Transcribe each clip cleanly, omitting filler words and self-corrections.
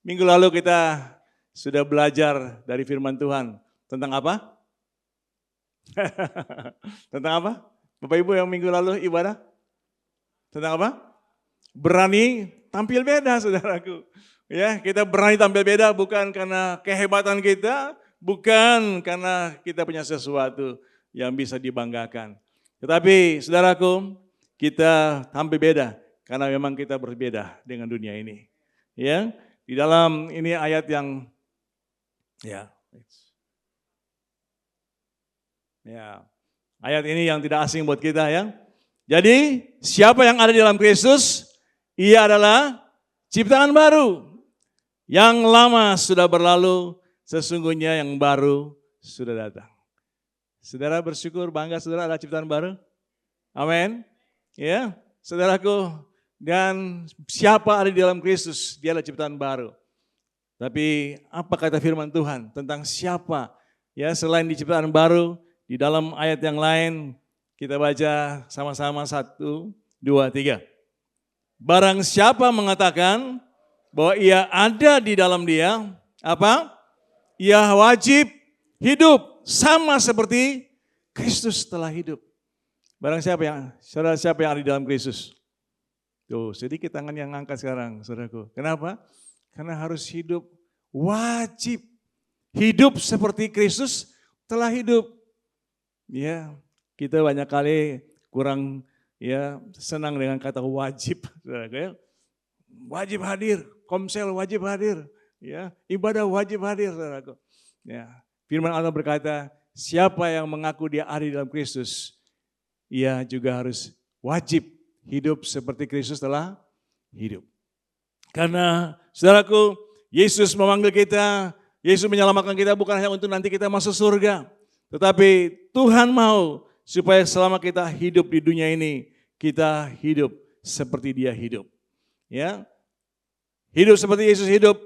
Minggu lalu kita sudah belajar dari firman Tuhan tentang apa? Tentang apa? Bapak Ibu yang minggu lalu ibadah? Tentang apa? Berani tampil beda, saudaraku. Ya, kita berani tampil beda bukan karena kehebatan kita, bukan karena kita punya sesuatu yang bisa dibanggakan. Tetapi saudaraku, kita tampil beda karena memang kita berbeda dengan dunia ini. Ya, di dalam ini ayat yang ayat ini yang tidak asing buat kita ya. Jadi, siapa yang ada di dalam Kristus, ia adalah ciptaan baru. Yang lama sudah berlalu, sesungguhnya yang baru sudah datang. Saudara bersyukur, bangga saudara ada ciptaan baru? Amin. Ya, saudaraku, dan siapa ada di dalam Kristus, dia adalah ciptaan baru. Tapi apa kata firman Tuhan tentang siapa ya selain di ciptaan baru, di dalam ayat yang lain kita baca sama-sama 1, 2, 3. Barang siapa mengatakan bahwa ia ada di dalam dia, apa? Ia wajib hidup sama seperti Kristus telah hidup. Barang siapa yang ada di dalam Kristus? Tuh, sedikit tangan yang angkat sekarang, saudaraku. Kenapa? Karena harus hidup, wajib hidup seperti Kristus telah hidup. Ya, kita banyak kali kurang senang dengan kata wajib, saudaraku ya. Wajib hadir, komsel wajib hadir, ya, ibadah wajib hadir, saudaraku. Ya, firman Allah berkata, siapa yang mengaku dia ada di dalam Kristus, ia juga harus wajib hidup seperti Kristus telah hidup. Karena saudaraku, Yesus memanggil kita, Yesus menyelamatkan kita bukan hanya untuk nanti kita masuk surga. Tetapi Tuhan mau supaya selama kita hidup di dunia ini, kita hidup seperti Dia hidup. Ya, hidup seperti Yesus hidup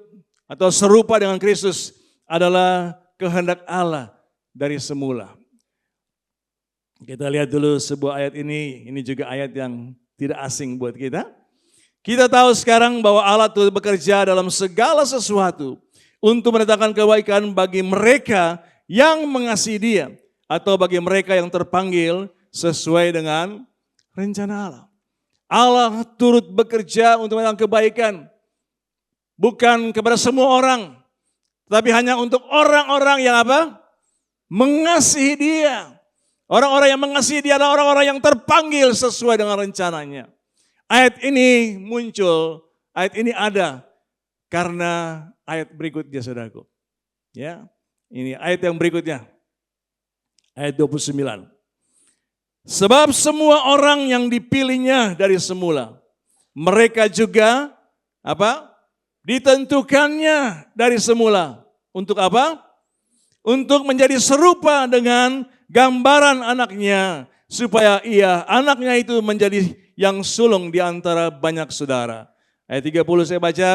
atau serupa dengan Kristus adalah kehendak Allah dari semula. Kita lihat dulu sebuah ayat ini juga ayat yang tidak asing buat kita. Kita tahu sekarang bahwa Allah turut bekerja dalam segala sesuatu untuk mendatangkan kebaikan bagi mereka yang mengasihi Dia atau bagi mereka yang terpanggil sesuai dengan rencana Allah. Allah turut bekerja untuk mendatangkan kebaikan bukan kepada semua orang, tapi hanya untuk orang-orang yang apa? Mengasihi Dia. Orang-orang yang mengasihi Dia adalah orang-orang yang terpanggil sesuai dengan rencananya. Ayat ini muncul, ayat ini ada karena ayat berikutnya, saudaraku. Ya, ini ayat yang berikutnya, ayat 29. Sebab semua orang yang dipilihnya dari semula, mereka juga apa? Ditentukannya dari semula. Untuk apa? Untuk menjadi serupa dengan gambaran anaknya, supaya anaknya itu menjadi yang sulung di antara banyak saudara. Ayat 30 saya baca,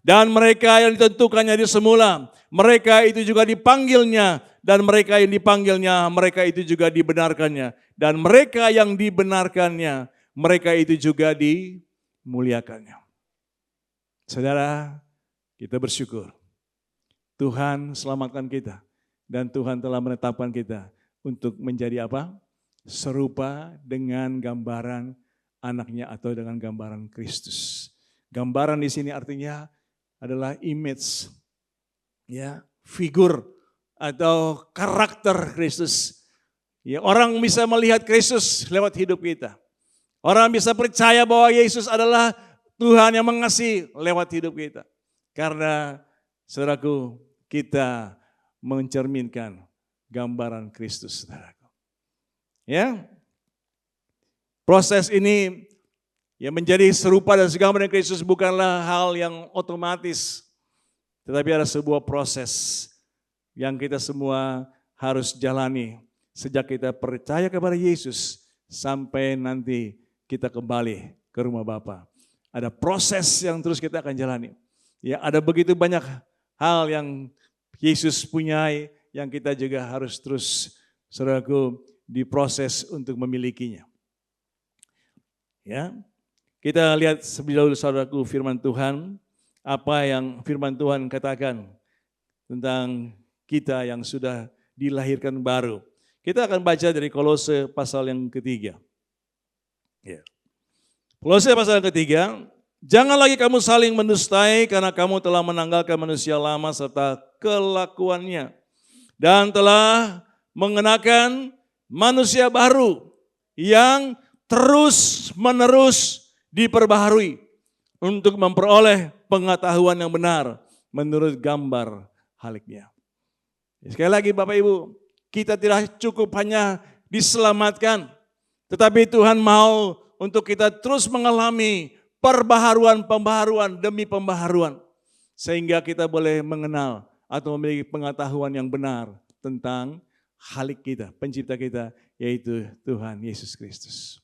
dan mereka yang ditentukannya di semula, mereka itu juga dipanggilnya, dan mereka yang dipanggilnya, mereka itu juga dibenarkannya, dan mereka yang dibenarkannya, mereka itu juga dimuliakannya. Saudara, kita bersyukur Tuhan selamatkan kita, dan Tuhan telah menetapkan kita untuk menjadi apa? Serupa dengan gambaran anaknya atau dengan gambaran Kristus. Gambaran di sini artinya adalah image, ya, figur atau karakter Kristus. Ya, orang bisa melihat Kristus lewat hidup kita. Orang bisa percaya bahwa Yesus adalah Tuhan yang mengasihi lewat hidup kita. Karena saudaraku, kita mencerminkan gambaran Kristus, saudaraku. Ya, proses ini yang menjadi serupa dan segambar dengan Kristus bukanlah hal yang otomatis, tetapi ada sebuah proses yang kita semua harus jalani sejak kita percaya kepada Yesus sampai nanti kita kembali ke rumah Bapa. Ada proses yang terus kita akan jalani. Ya, ada begitu banyak hal yang Yesus punyai yang kita juga harus terus, saudaraku, diproses untuk memilikinya. Ya, kita lihat sebelum dahulu, saudaraku, firman Tuhan, apa yang firman Tuhan katakan tentang kita yang sudah dilahirkan baru. Kita akan baca dari Kolose pasal yang ketiga. Ya. Kolose pasal yang ketiga, jangan lagi kamu saling mendustai karena kamu telah menanggalkan manusia lama serta kelakuannya dan telah mengenakan manusia baru yang terus-menerus diperbaharui untuk memperoleh pengetahuan yang benar menurut gambar haliknya. Sekali lagi Bapak Ibu, kita tidak cukup hanya diselamatkan, tetapi Tuhan mau untuk kita terus mengalami pembaharuan demi pembaharuan. Sehingga kita boleh mengenal atau memiliki pengetahuan yang benar tentang halik kita, pencipta kita, yaitu Tuhan Yesus Kristus.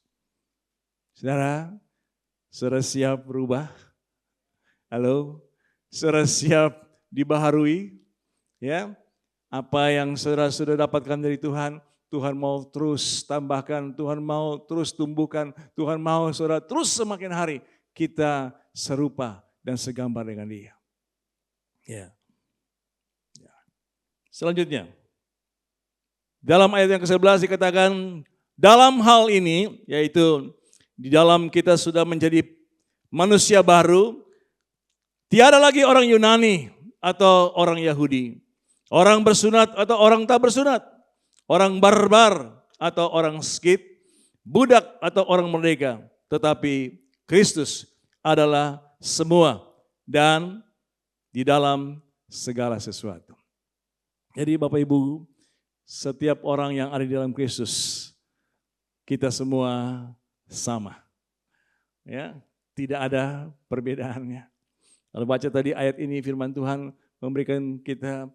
Saudara, saudara siap berubah? Halo? Saudara siap dibaharui? Ya, apa yang saudara sudah dapatkan dari Tuhan, Tuhan mau terus tambahkan, Tuhan mau terus tumbuhkan, Tuhan mau saudara terus semakin hari kita serupa dan segambar dengan Dia. Ya. Selanjutnya, dalam ayat yang ke-11 dikatakan, dalam hal ini, yaitu di dalam kita sudah menjadi manusia baru, tiada lagi orang Yunani atau orang Yahudi, orang bersunat atau orang tak bersunat, orang barbar atau orang skit, budak atau orang merdeka, tetapi Kristus adalah semua dan di dalam segala sesuatu. Jadi Bapak Ibu, setiap orang yang ada di dalam Kristus, kita semua sama. Ya, tidak ada perbedaannya. Kalau baca tadi ayat ini, firman Tuhan memberikan kita,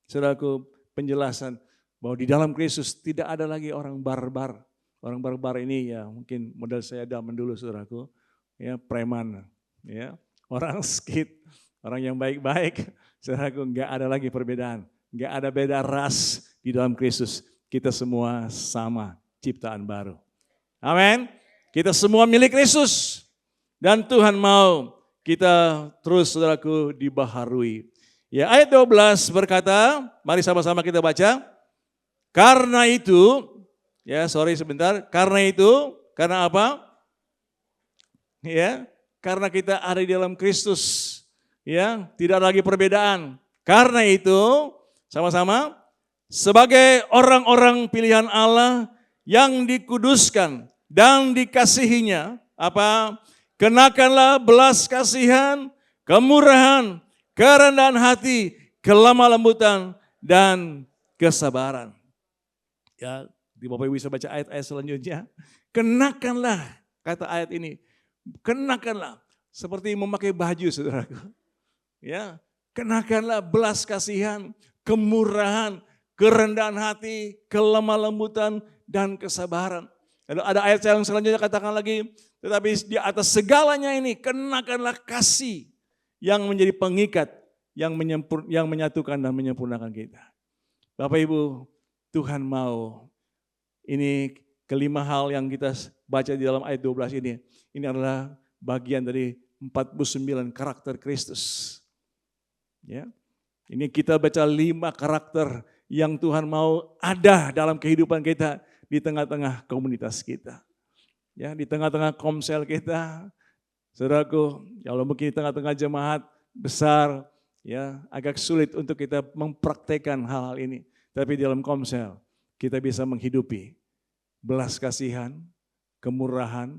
saudaraku, penjelasan bahwa di dalam Kristus tidak ada lagi orang barbar. Orang barbar ini ya mungkin model saya zaman dulu, saudaraku, ya preman, ya orang skit, orang yang baik-baik, saudaraku, enggak ada lagi perbedaan, enggak ada beda ras di dalam Kristus. Kita semua sama, ciptaan baru. Amin. Kita semua milik Kristus dan Tuhan mau kita terus, saudaraku, dibaharui. Ya, ayat 12 berkata, mari sama-sama kita baca. Karena itu, ya karena itu, karena apa? Ya, karena kita ada di dalam Kristus, ya, tidak lagi perbedaan. Karena itu, sama-sama, sebagai orang-orang pilihan Allah yang dikuduskan dan dikasihinya, apa? Kenakanlah belas kasihan, kemurahan, kerendahan hati, kelemah lembutan, dan kesabaran. Ya, di Bapak Ibu bisa baca ayat-ayat selanjutnya. Kenakanlah, kata ayat ini, kenakanlah seperti memakai baju, saudaraku. Ya, kenakanlah belas kasihan, kemurahan, kerendahan hati, kelemah lembutan, dan kesabaran. Lalu ada ayat yang selanjutnya katakan lagi, tetapi di atas segalanya ini kenakanlah kasih yang menjadi pengikat, yang menyatukan dan menyempurnakan kita. Bapak Ibu, Tuhan mau, ini kelima hal yang kita baca di dalam ayat 12 ini adalah bagian dari 49 karakter Kristus. Ya, ini kita baca 5 karakter yang Tuhan mau ada dalam kehidupan kita di tengah-tengah komunitas kita. Ya, di tengah-tengah komsel kita, saudaraku, kalau mungkin di tengah-tengah jemaat besar, ya agak sulit untuk kita mempraktekkan hal-hal ini. Tapi di dalam komsel kita bisa menghidupi belas kasihan, kemurahan,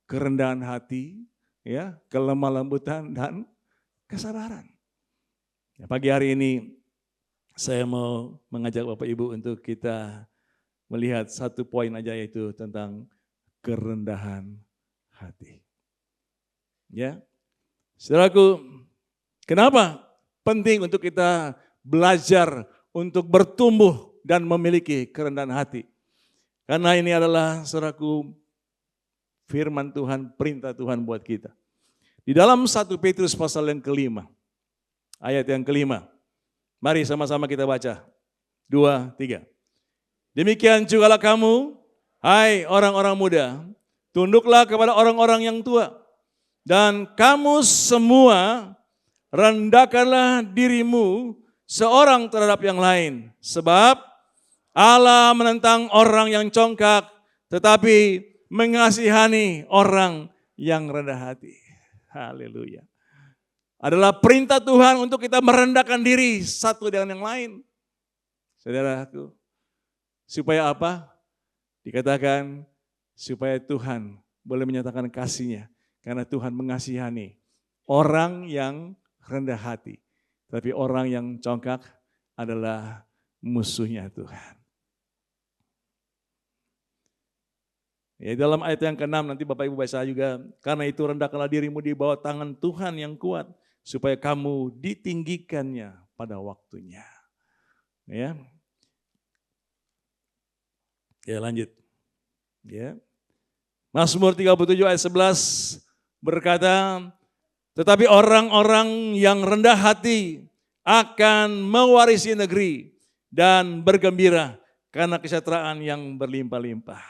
kerendahan hati, ya, kelemah lembutan dan kesabaran. Ya, pagi hari ini saya mau mengajak Bapak Ibu untuk kita melihat satu poin aja, yaitu tentang kerendahan hati. Ya, saudaraku, kenapa penting untuk kita belajar untuk bertumbuh dan memiliki kerendahan hati? Karena ini adalah, saudaraku, firman Tuhan, perintah Tuhan buat kita. Di dalam 1 Petrus pasal yang kelima, ayat yang kelima. Mari sama-sama kita baca. 2, 3. Demikian jugalah kamu, hai orang-orang muda, tunduklah kepada orang-orang yang tua. Dan kamu semua rendahkanlah dirimu seorang terhadap yang lain. Sebab Allah menentang orang yang congkak, tetapi mengasihani orang yang rendah hati. Haleluya. Adalah perintah Tuhan untuk kita merendahkan diri satu dengan yang lain. Saudaraku, supaya apa? Dikatakan supaya Tuhan boleh menyatakan kasih-Nya. Karena Tuhan mengasihani orang yang rendah hati. Tapi orang yang congkak adalah musuhnya Tuhan. Ya, dalam ayat yang ke-6 nanti Bapak Ibu baca juga. Karena itu rendahkanlah dirimu di bawah tangan Tuhan yang kuat. Supaya kamu ditinggikannya pada waktunya. Ya, lanjut. Ya. Mazmur 37 ayat 11 berkata, tetapi orang-orang yang rendah hati akan mewarisi negeri dan bergembira karena kesejahteraan yang berlimpah-limpah.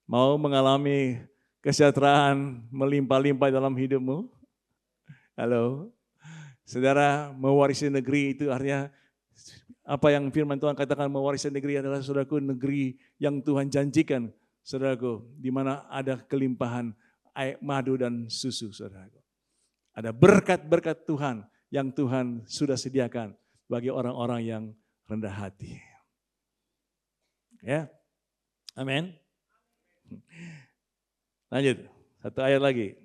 Mau mengalami kesejahteraan melimpah-limpah dalam hidupmu? Halo, saudara, mewarisi negeri itu artinya apa yang firman Tuhan katakan, mewarisi negeri adalah saudaraku negeri yang Tuhan janjikan, saudaraku, di mana ada kelimpahan air madu dan susu, saudaraku. Ada berkat-berkat Tuhan yang Tuhan sudah sediakan bagi orang-orang yang rendah hati. Ya, amin. Lanjut, satu ayat lagi.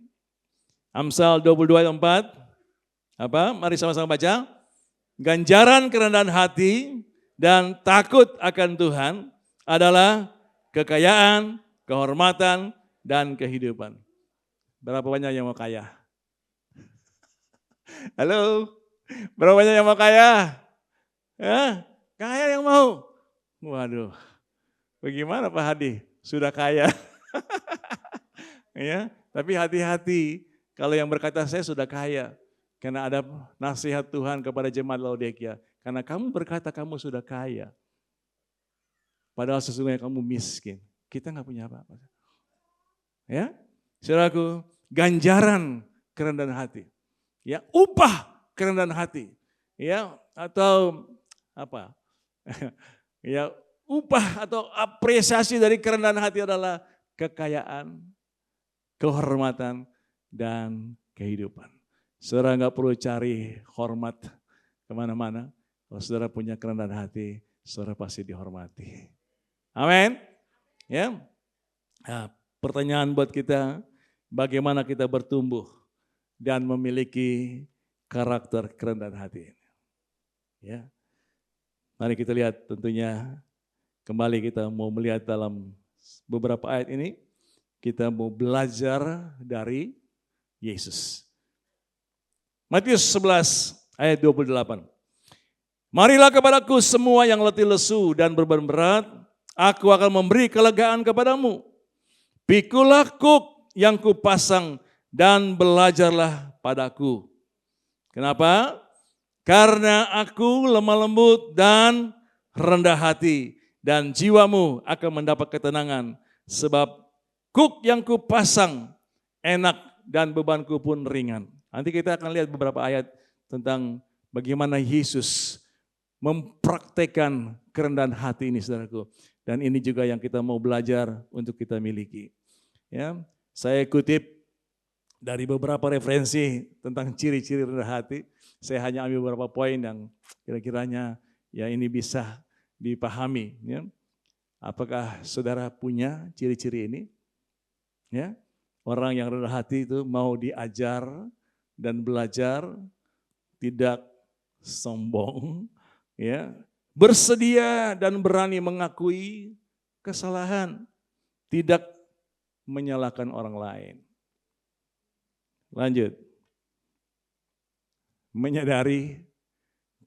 Amsal 22 ayat 4. Apa? Mari sama-sama baca. Ganjaran kerendahan hati dan takut akan Tuhan adalah kekayaan, kehormatan, dan kehidupan. Berapa banyak yang mau kaya? Halo? Berapa banyak yang mau kaya? Ya, kaya yang mau? Waduh, bagaimana Pak Hadi? Sudah kaya. Ya, tapi hati-hati. Kalau yang berkata saya sudah kaya, karena ada nasihat Tuhan kepada jemaat Laodikia. Karena kamu berkata kamu sudah kaya, padahal sesungguhnya kamu miskin. Kita nggak punya apa-apa. Ya, saudaraku, ganjaran kerendahan hati, ya, upah kerendahan hati, ya, atau apa, ya, upah atau apresiasi dari kerendahan hati adalah kekayaan, kehormatan, dan kehidupan. Saudara nggak perlu cari hormat kemana-mana. Kalau saudara punya kerendahan hati, saudara pasti dihormati. Amin. Ya. Nah, pertanyaan buat kita, bagaimana kita bertumbuh dan memiliki karakter kerendahan hati. Ya. Mari kita lihat, tentunya kembali kita mau melihat dalam beberapa ayat ini, kita mau belajar dari Yesus. Matius 11 ayat 28. Marilah kepadaku semua yang letih lesu dan beban berat, aku akan memberi kelegaan kepadamu. Pikulah kuk yang kupasang dan belajarlah padaku. Kenapa? Karena aku lemah lembut dan rendah hati, dan jiwamu akan mendapat ketenangan. Sebab kuk yang kupasang enak dan bebanku pun ringan. Nanti kita akan lihat beberapa ayat tentang bagaimana Yesus mempraktekkan kerendahan hati ini, saudaraku. Dan ini juga yang kita mau belajar untuk kita miliki. Ya, saya kutip dari beberapa referensi tentang ciri-ciri rendah hati. Saya hanya ambil beberapa poin yang kira-kiranya ya ini bisa dipahami. Ya. Apakah saudara punya ciri-ciri ini? Ya, orang yang rendah hati itu mau diajar dan belajar, tidak sombong, ya, bersedia dan berani mengakui kesalahan, tidak menyalahkan orang lain. Lanjut, menyadari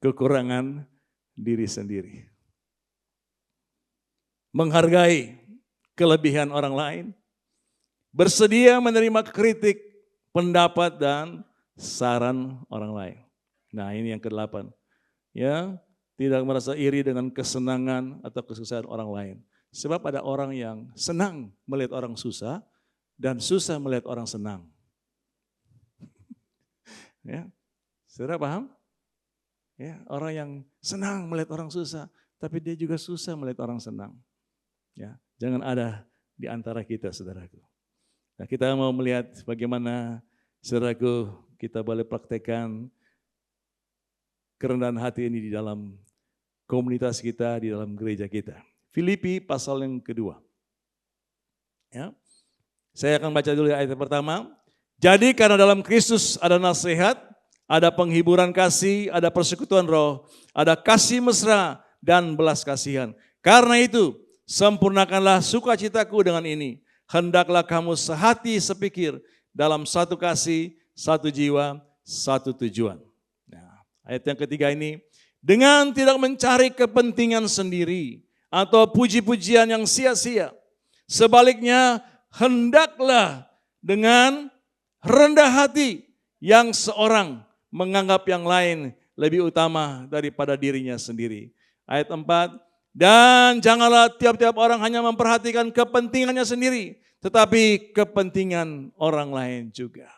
kekurangan diri sendiri, menghargai kelebihan orang lain, bersedia menerima kritik, pendapat, dan saran orang lain. Nah, ini yang ke-8. Ya, tidak merasa iri dengan kesenangan atau kesusahan orang lain. Sebab ada orang yang senang melihat orang susah dan susah melihat orang senang. Ya. Saudara paham? Ya, orang yang senang melihat orang susah, tapi dia juga susah melihat orang senang. Ya, jangan ada di antara kita, saudaraku. Nah, kita mau melihat bagaimana, saudaraku, kita boleh praktekkan kerendahan hati ini di dalam komunitas kita, di dalam gereja kita. Filipi pasal yang kedua. Ya. Saya akan baca dulu ayat pertama. Jadi karena dalam Kristus ada nasihat, ada penghiburan kasih, ada persekutuan roh, ada kasih mesra dan belas kasihan. Karena itu, sempurnakanlah sukacitaku dengan ini. Hendaklah kamu sehati sepikir dalam satu kasih, satu jiwa, satu tujuan. Nah, ayat yang ketiga ini, dengan tidak mencari kepentingan sendiri atau puji-pujian yang sia-sia. Sebaliknya, hendaklah dengan rendah hati yang seorang menganggap yang lain lebih utama daripada dirinya sendiri. Ayat 4, dan janganlah tiap-tiap orang hanya memperhatikan kepentingannya sendiri, tetapi kepentingan orang lain juga.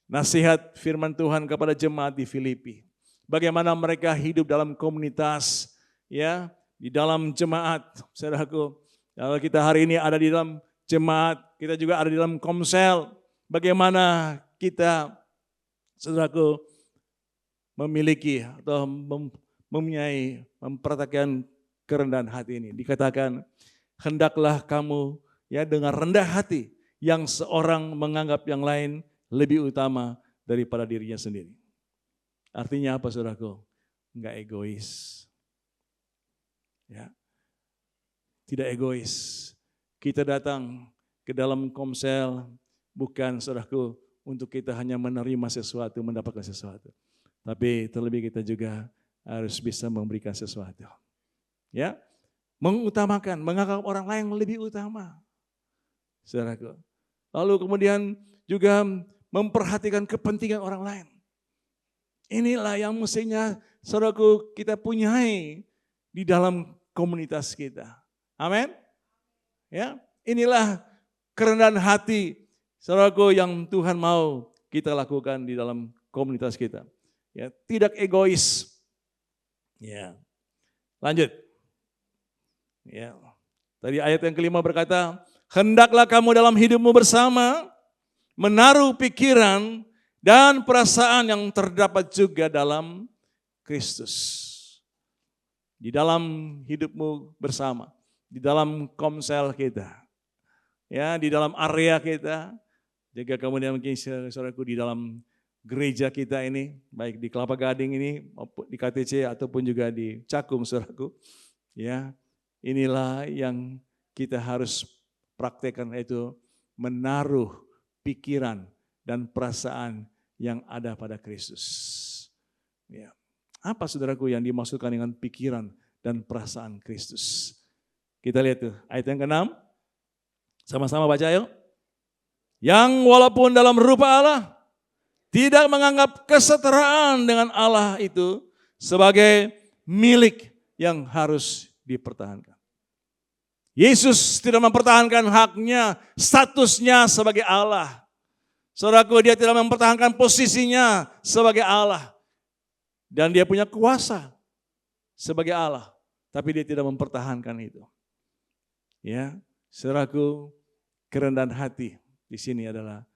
Nasihat firman Tuhan kepada jemaat di Filipi. Bagaimana mereka hidup dalam komunitas, ya, di dalam jemaat. Saudaraku, kalau kita hari ini ada di dalam jemaat, kita juga ada di dalam komsel. Bagaimana kita, saudaraku, memiliki atau mempunyai, mempraktikkan kerendahan hati ini. Dikatakan, hendaklah kamu ya dengan rendah hati yang seorang menganggap yang lain lebih utama daripada dirinya sendiri. Artinya apa, saudaraku? Enggak egois. Ya. Tidak egois. Kita datang ke dalam komsel bukan, saudaraku, untuk kita hanya menerima sesuatu, mendapatkan sesuatu. Tapi terlebih kita juga harus bisa memberikan sesuatu. Ya, mengutamakan, menganggap orang lain lebih utama. Saudaraku. Lalu kemudian juga memperhatikan kepentingan orang lain. Inilah yang mestinya, saudaraku, kita punyai di dalam komunitas kita. Amin. Ya, inilah kerendahan hati, saudaraku, yang Tuhan mau kita lakukan di dalam komunitas kita. Ya, tidak egois. Ya. Lanjut. Ya. Tadi ayat yang kelima berkata, hendaklah kamu dalam hidupmu bersama menaruh pikiran dan perasaan yang terdapat juga dalam Kristus. Di dalam hidupmu bersama, di dalam komsel kita, ya, di dalam area kita, juga kemudian mungkin saudaraku di dalam gereja kita ini, baik di Kelapa Gading ini, di KTC ataupun juga di Cakung, saudaraku, ya, inilah yang kita harus praktekkan, yaitu menaruh pikiran dan perasaan yang ada pada Kristus. Ya. Apa, saudaraku, yang dimaksudkan dengan pikiran dan perasaan Kristus? Kita lihat tuh ayat yang ke-6. Sama-sama baca yuk. Yang walaupun dalam rupa Allah tidak menganggap kesetaraan dengan Allah itu sebagai milik yang harus dipertahankan. Yesus tidak mempertahankan haknya, statusnya sebagai Allah. Saudaraku, dia tidak mempertahankan posisinya sebagai Allah. Dan dia punya kuasa sebagai Allah. Tapi dia tidak mempertahankan itu. Ya, saudaraku, kerendahan hati di sini adalah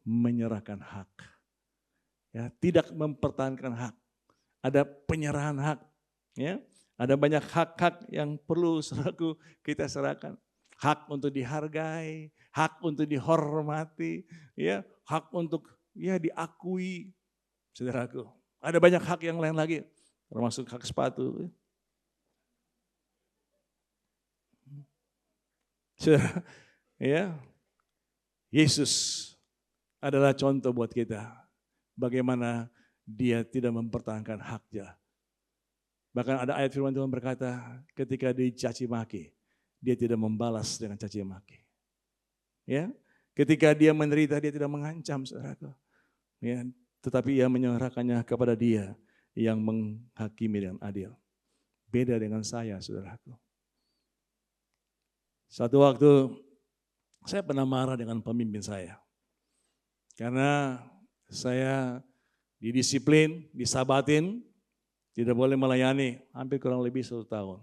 menyerahkan hak. Ya, tidak mempertahankan hak. Ada penyerahan hak. Ya, ada banyak hak-hak yang perlu, saudaraku, kita serahkan. Hak untuk dihargai, hak untuk dihormati, ya, hak untuk ya diakui, saudaraku. Ada banyak hak yang lain lagi, termasuk hak sepatu. Ya, Yesus adalah contoh buat kita, bagaimana dia tidak mempertahankan haknya. Bahkan ada ayat firman Tuhan berkata, ketika dicaci maki, dia tidak membalas dengan caci maki. Ya, ketika dia menderita, dia tidak mengancam, saudaraku. Ya, tetapi ia menyerahkannya kepada dia yang menghakimi dengan adil. Beda dengan saya, saudaraku. Satu waktu saya pernah marah dengan pemimpin saya. Karena saya didisiplin, disabatin, tidak boleh melayani hampir kurang lebih 1 tahun.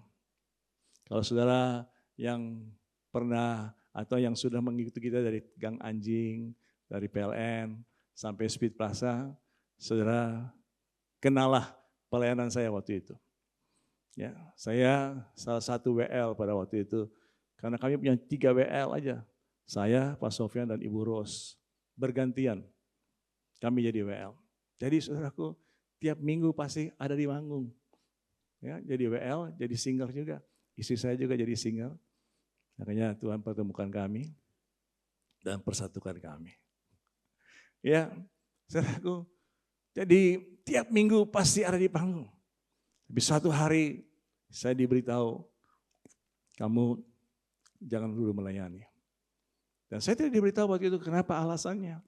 Kalau saudara yang pernah atau yang sudah mengikuti kita dari Gang Anjing, dari PLN sampai Speed Plaza, saudara kenalah pelayanan saya waktu itu. Ya, saya salah satu WL pada waktu itu, karena kami punya 3 WL aja. Saya, Pak Sofyan dan Ibu Ros, bergantian kami jadi WL. Jadi saudaraku, tiap minggu pasti ada di manggung. Ya, jadi WL, jadi singer juga. Istri saya juga jadi singer. Makanya Tuhan pertemukan kami dan persatukan kami. Ya, saudaraku, jadi tiap minggu pasti ada di panggung. Tapi satu hari saya diberitahu, kamu jangan dulu melayani. Dan saya tidak diberitahu waktu itu kenapa alasannya.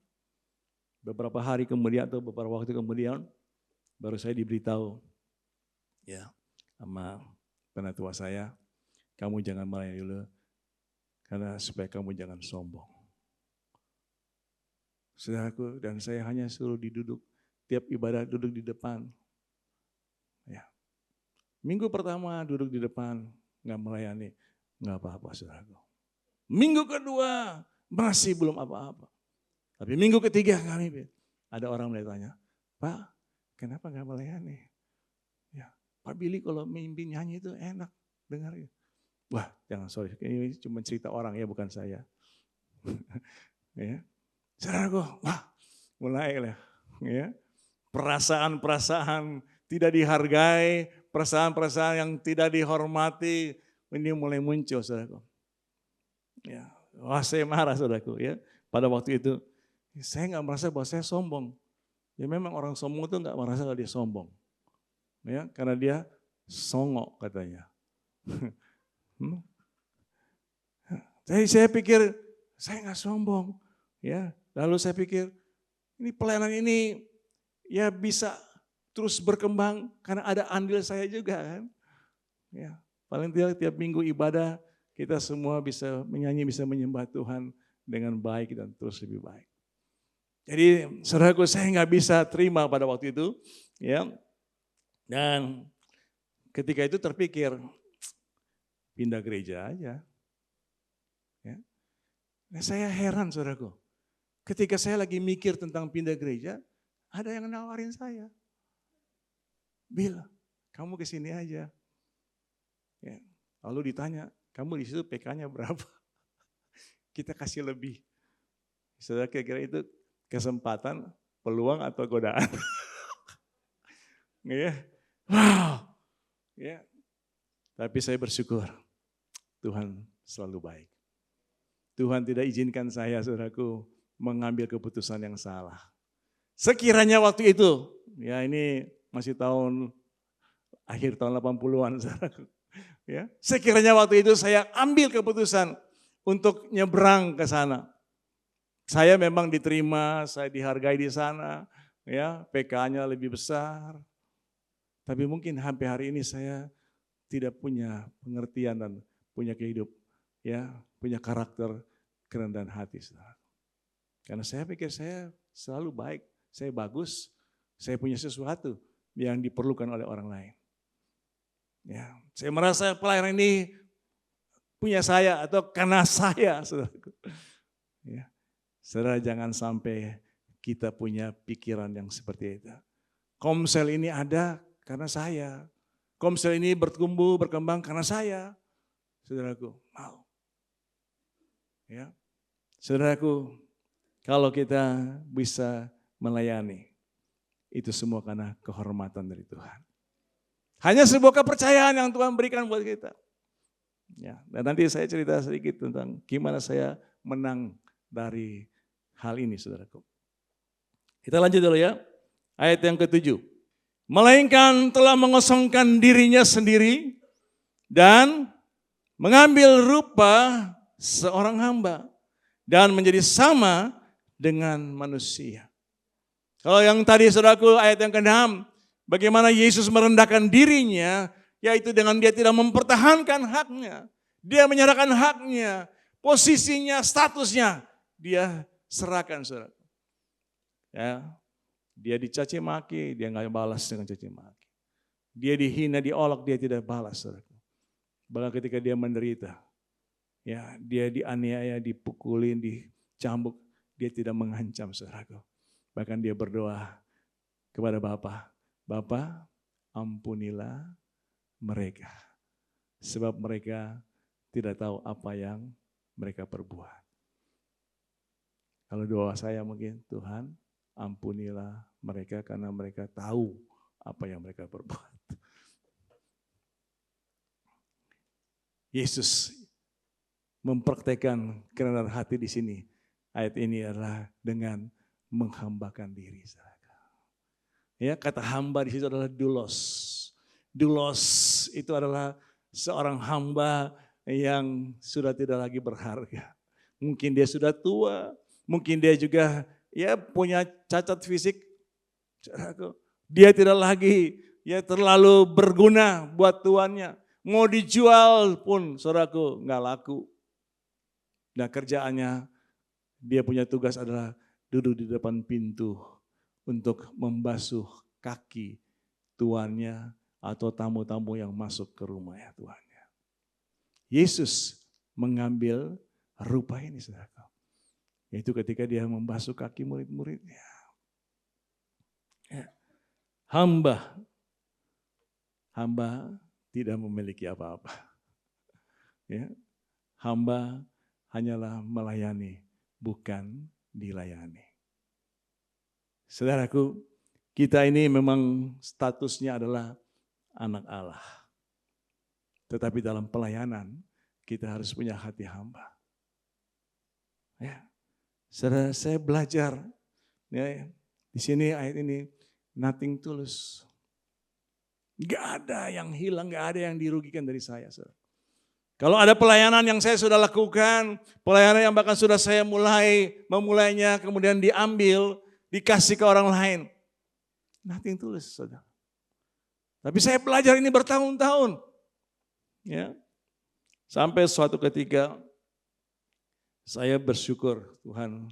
Beberapa hari kemudian atau beberapa waktu kemudian baru saya diberitahu ya sama penatua saya, kamu jangan melayani dulu karena supaya kamu jangan sombong. Saudaraku, dan saya hanya suruh diduduk tiap ibadah duduk di depan. Ya. Minggu pertama duduk di depan, nggak melayani, nggak apa-apa saudaraku. Minggu kedua masih belum apa-apa. Tapi minggu ketiga kami ada orang bertanya, Pak, kenapa nggak melayani? Ya, Pak Billy kalau mimpin nyanyi itu enak dengarnya. Wah, jangan sorry, ini cuma cerita orang ya, bukan saya. Ya, saudaraku, wah, mulai lah, ya, perasaan-perasaan tidak dihargai, perasaan-perasaan yang tidak dihormati, ini mulai muncul, saudaraku. Ya, wah saya marah, saudaraku. Ya, pada waktu itu saya nggak merasa bahwa saya sombong. Ya memang orang sombong itu nggak merasa kalau dia sombong. Ya, karena dia songok katanya. Jadi saya pikir saya nggak sombong. Ya, lalu saya pikir ini pelayanan ini ya bisa terus berkembang karena ada andil saya juga kan. Ya, paling tidak tiap minggu ibadah kita semua bisa menyanyi, bisa menyembah Tuhan dengan baik dan terus lebih baik. Jadi saudaraku, saya nggak bisa terima pada waktu itu, ya. Dan ketika itu terpikir pindah gereja aja. Ya. Nah, saya heran saudaraku, ketika saya lagi mikir tentang pindah gereja, ada yang nawarin saya. Bil, kamu kesini aja. Ya. Lalu ditanya, kamu di situ PK-nya berapa? Kita kasih lebih. Saudara kira-kira itu kesempatan, peluang atau godaan? Ya. Wow. Ya. Tapi saya bersyukur Tuhan selalu baik. Tuhan tidak izinkan saya, saudaraku, mengambil keputusan yang salah. Sekiranya waktu itu, ya ini masih akhir tahun 80-an, saudaraku. Ya, sekiranya waktu itu saya ambil keputusan untuk nyebrang ke sana. Saya memang diterima, saya dihargai di sana, ya, PK-nya lebih besar. Tapi mungkin sampai hari ini saya tidak punya pengertian dan punya kehidup, ya, punya karakter kerendahan hati, saudara. Karena saya pikir saya selalu baik, saya bagus, saya punya sesuatu yang diperlukan oleh orang lain. Ya, saya merasa pelayanan ini punya saya atau karena saya, saudaraku. Ya, saudara jangan sampai kita punya pikiran yang seperti itu. Komsel ini ada karena saya. Komsel ini bertumbuh, berkembang karena saya. Saudaraku, mau. Ya, saudaraku, kalau kita bisa melayani, itu semua karena kehormatan dari Tuhan. Hanya sebuah kepercayaan yang Tuhan berikan buat kita. Ya, dan nanti saya cerita sedikit tentang gimana saya menang dari hal ini, saudaraku. Kita lanjut dulu ya, ayat yang ke-7. Melainkan telah mengosongkan dirinya sendiri dan mengambil rupa seorang hamba dan menjadi sama dengan manusia. Kalau yang tadi saudaraku ayat yang ke-6, bagaimana Yesus merendahkan dirinya, yaitu dengan dia tidak mempertahankan haknya. Dia menyerahkan haknya, posisinya, statusnya, dia serahkan saudara. Ya. Dia dicaci maki, dia nggak balas dengan caci maki. Dia dihina, diolok, dia tidak balas. Saudaraku. Bahkan ketika dia menderita, ya dia dianiaya, dipukulin, dicambuk, dia tidak mengancam, saudaraku. Bahkan dia berdoa kepada Bapa, Bapa ampunilah mereka, sebab mereka tidak tahu apa yang mereka perbuat. Kalau doa saya mungkin, Tuhan ampunilah mereka karena mereka tahu apa yang mereka perbuat. Yesus mempraktekkan kerendahan hati di sini. Ayat ini adalah dengan menghambakan diri. Ya, kata hamba di situ adalah doulos. Doulos itu adalah seorang hamba yang sudah tidak lagi berharga. Mungkin dia sudah tua, mungkin dia juga ya punya cacat fisik. Dia tidak lagi ya terlalu berguna buat tuannya. Mau dijual pun saudaraku nggak laku. Nah kerjaannya dia punya tugas adalah duduk di depan pintu untuk membasuh kaki tuannya atau tamu-tamu yang masuk ke rumah ya tuannya. Yesus mengambil rupa ini saudaraku. Yaitu ketika dia membasuh kaki murid-muridnya. Ya. Hamba tidak memiliki apa-apa. Ya. Hamba hanyalah melayani, bukan dilayani. Saudaraku, kita ini memang statusnya adalah anak Allah. Tetapi dalam pelayanan, kita harus punya hati hamba. Ya. Saudara, saya belajar ya, di sini ayat ini, nothing tulus. Gak ada yang hilang, gak ada yang dirugikan dari saya. Saudara. Kalau ada pelayanan yang saya sudah lakukan, pelayanan yang bahkan sudah saya memulainya, kemudian diambil, dikasih ke orang lain. Nothing tulus, saudara. Tapi saya belajar ini bertahun-tahun. Ya. Sampai suatu ketika, saya bersyukur Tuhan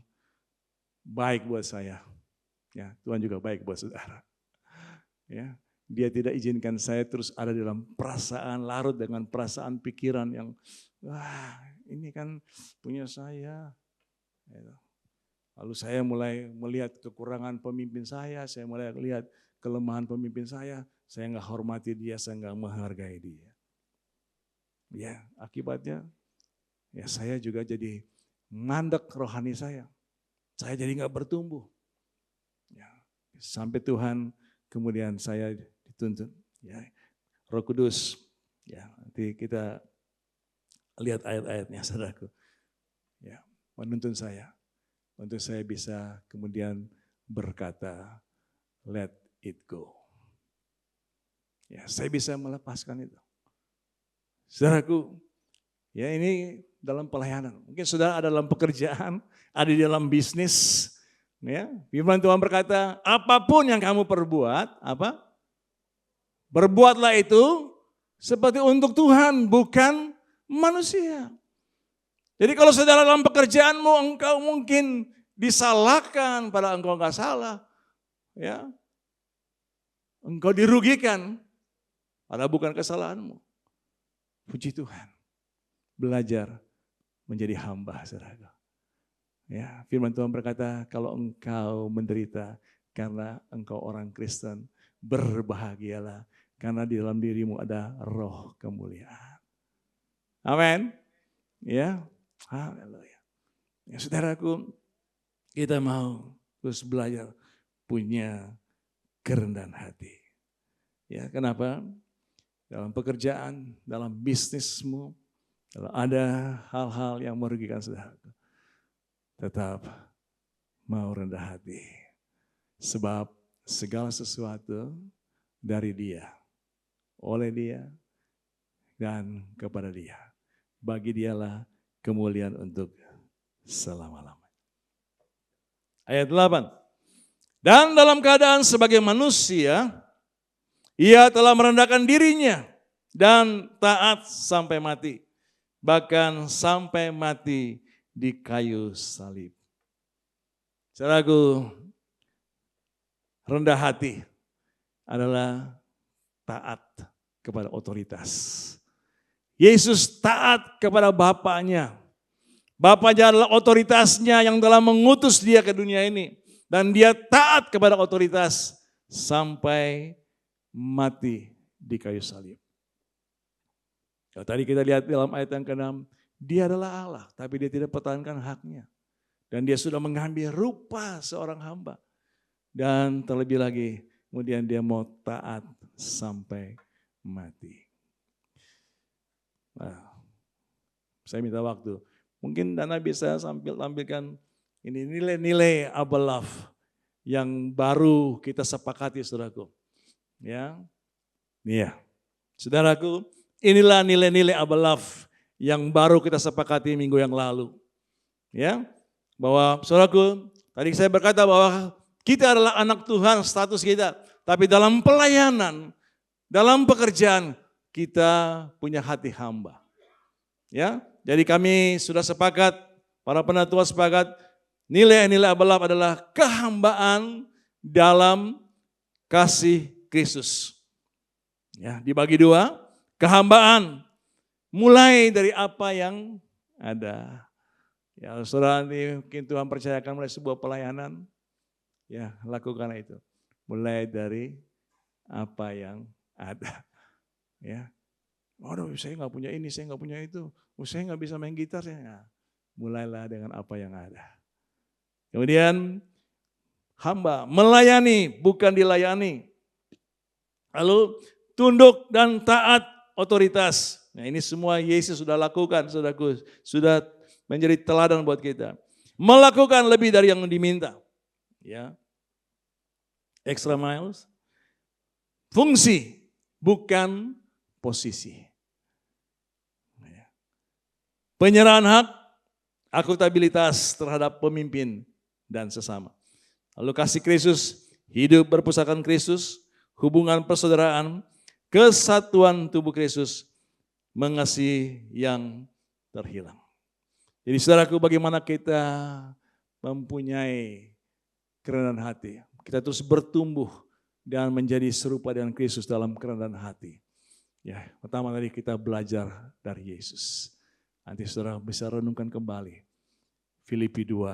baik buat saya. Ya, Tuhan juga baik buat saudara. Ya. Dia tidak izinkan saya terus ada dalam perasaan, larut dengan perasaan pikiran yang, wah ini kan punya saya. Lalu saya mulai melihat kekurangan pemimpin saya mulai lihat kelemahan pemimpin saya nggak hormati dia, saya nggak menghargai dia. Ya akibatnya, ya saya juga jadi mandek rohani saya jadi nggak bertumbuh. Ya, sampai Tuhan kemudian saya dituntun, ya, Roh Kudus, ya nanti kita lihat ayat-ayatnya, saudaraku, ya menuntun saya untuk saya bisa kemudian berkata, let it go. Ya saya bisa melepaskan itu, saudaraku. Ya ini dalam pelayanan, mungkin saudara ada dalam pekerjaan, ada di dalam bisnis. Ya, firman Tuhan berkata, apapun yang kamu perbuat, berbuatlah itu seperti untuk Tuhan, bukan manusia. Jadi kalau saudara dalam pekerjaanmu engkau mungkin disalahkan, padahal engkau enggak salah. Ya. Engkau dirugikan, padahal bukan kesalahanmu. Puji Tuhan. Belajar menjadi hamba, saudara. Ya, firman Tuhan berkata, kalau engkau menderita karena engkau orang Kristen, berbahagialah karena di dalam dirimu ada roh kemuliaan. Amin. Ya, haleluya. Ya, saudaraku, kita mau terus belajar punya kerendahan hati. Ya, kenapa? Dalam pekerjaan, dalam bisnismu, kalau ada hal-hal yang merugikan saudaraku, tetap mau rendah hati. Sebab segala sesuatu dari Dia, oleh Dia, dan kepada Dia. Bagi Dialah kemuliaan untuk selama-lamanya. Ayat 8. Dan dalam keadaan sebagai manusia, Ia telah merendahkan dirinya dan taat sampai mati. Bahkan sampai mati di kayu salib. Saudaraku, rendah hati adalah taat kepada otoritas. Yesus taat kepada Bapaknya. Bapaknya adalah otoritasnya yang telah mengutus dia ke dunia ini. Dan dia taat kepada otoritas sampai mati di kayu salib. Tadi kita lihat dalam ayat yang ke-6, dia adalah Allah, tapi dia tidak pertahankan haknya. Dan dia sudah mengambil rupa seorang hamba. Dan terlebih lagi, kemudian dia mau taat sampai mati. Nah, saya minta waktu. Mungkin Dana bisa tampilkan ini nilai-nilai above yang baru kita sepakati, saudaraku. Ya, iya, saudaraku, inilah nilai-nilai above yang baru kita sepakati minggu yang lalu. Ya, bahwa saudaraku, tadi saya berkata bahwa kita adalah anak Tuhan, status kita. Tapi dalam pelayanan, dalam pekerjaan, kita punya hati hamba. Ya, jadi kami sudah sepakat, para penatua sepakat, nilai-nilai above adalah kehambaan dalam kasih Kristus. Ya, dibagi dua, kehambaan mulai dari apa yang ada. Ya, saudara, nanti mungkin Tuhan percayakan mulai sebuah pelayanan, ya lakukan itu. Mulai dari apa yang ada. Ya, waduh, saya nggak punya ini, saya nggak punya itu, saya nggak bisa main gitar, saya. Mulailah dengan apa yang ada. Kemudian hamba melayani, bukan dilayani. Lalu tunduk dan taat otoritas. Nah, ini semua Yesus sudah lakukan, saudaraku, sudah menjadi teladan buat kita. Melakukan lebih dari yang diminta. Ya. Extra miles. Fungsi, bukan posisi. Penyerahan hak, akuntabilitas terhadap pemimpin dan sesama. Lalu kasih Kristus, hidup berpusatkan Kristus, hubungan persaudaraan, kesatuan tubuh Kristus, mengasihi yang terhilang. Jadi saudaraku, bagaimana kita mempunyai kerendahan hati. Kita terus bertumbuh dan menjadi serupa dengan Kristus dalam kerendahan hati. Ya, pertama tadi kita belajar dari Yesus. Nanti saudara bisa renungkan kembali. Filipi 2